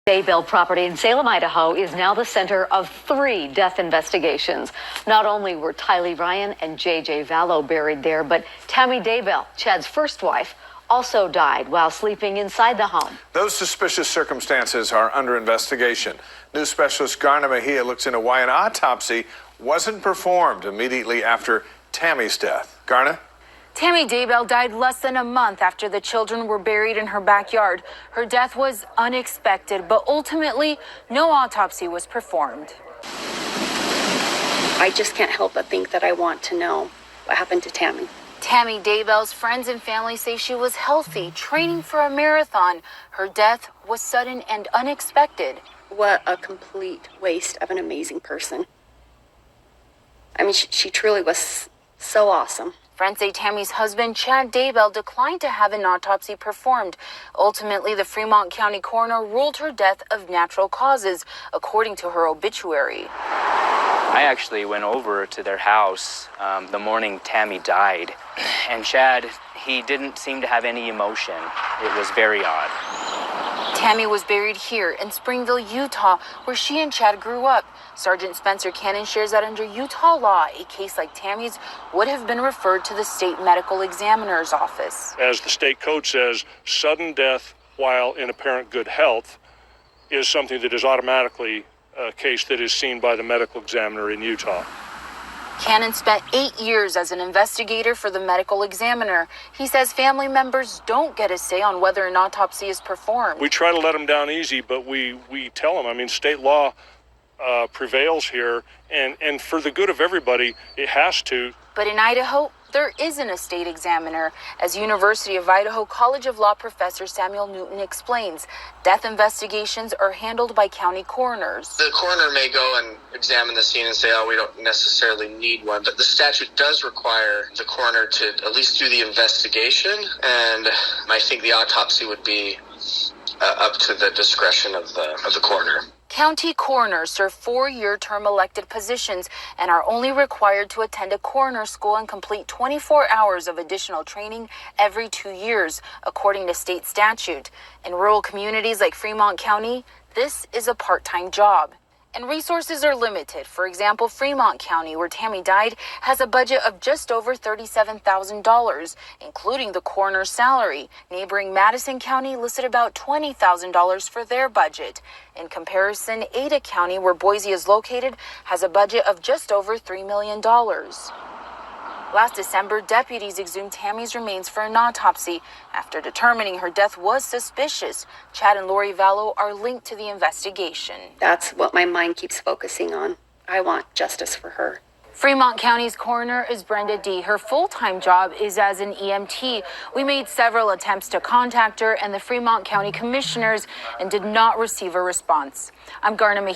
Daybell property in Salem, Idaho is now the center of 3 death investigations. Not only were Tylee Ryan and J.J. Vallow buried there, but Tammy Daybell, Chad's first wife, also died while sleeping inside the home. Those suspicious circumstances are under investigation. News specialist Garna Mejia looks into why an autopsy wasn't performed immediately after Tammy's death. Garna? Tammy Daybell died less than a month after the children were buried in her backyard. Her death was unexpected, but ultimately, no autopsy was performed. I just can't help but think that I want to know what happened to Tammy. Tammy Daybell's friends and family say she was healthy, training for a marathon. Her death was sudden and unexpected. What a complete waste of an amazing person. I mean, she truly was so awesome. Friends say Tammy's husband, Chad Daybell, declined to have an autopsy performed. Ultimately, the Fremont County coroner ruled her death of natural causes, according to her obituary. I actually went over to their house the morning Tammy died, and Chad, he didn't seem to have any emotion. It was very odd. Tammy was buried here in Springville, Utah, where she and Chad grew up. Sergeant Spencer Cannon shares that under Utah law, a case like Tammy's would have been referred to the state medical examiner's office. As the state code says, sudden death while in apparent good health is something that is automatically a case that is seen by the medical examiner in Utah. Cannon spent 8 years as an investigator for the medical examiner. He says family members don't get a say on whether an autopsy is performed. We try to let them down easy, but we tell them, I mean, state law prevails here, and for the good of everybody, it has to. But in Idaho, there isn't a state examiner. As University of Idaho College of Law professor Samuel Newton explains, death investigations are handled by county coroners. The coroner may go and examine the scene and say, oh, we don't necessarily need one, but the statute does require the coroner to at least do the investigation, and I think the autopsy would be up to the discretion of the coroner. County coroners serve 4-year term elected positions and are only required to attend a coroner school and complete 24 hours of additional training every 2 years, according to state statute. In rural communities like Fremont County, this is a part-time job. And resources are limited. For example, Fremont County, where Tammy died, has a budget of just over $37,000, including the coroner's salary. Neighboring Madison County listed about $20,000 for their budget. In comparison, Ada County, where Boise is located, has a budget of just over $3 million. Last December, deputies exhumed Tammy's remains for an autopsy. After determining her death was suspicious, Chad and Lori Vallow are linked to the investigation. That's what my mind keeps focusing on. I want justice for her. Fremont County's coroner is Brenda D. Her full-time job is as an EMT. We made several attempts to contact her and the Fremont County commissioners and did not receive a response. I'm Garna Mejia.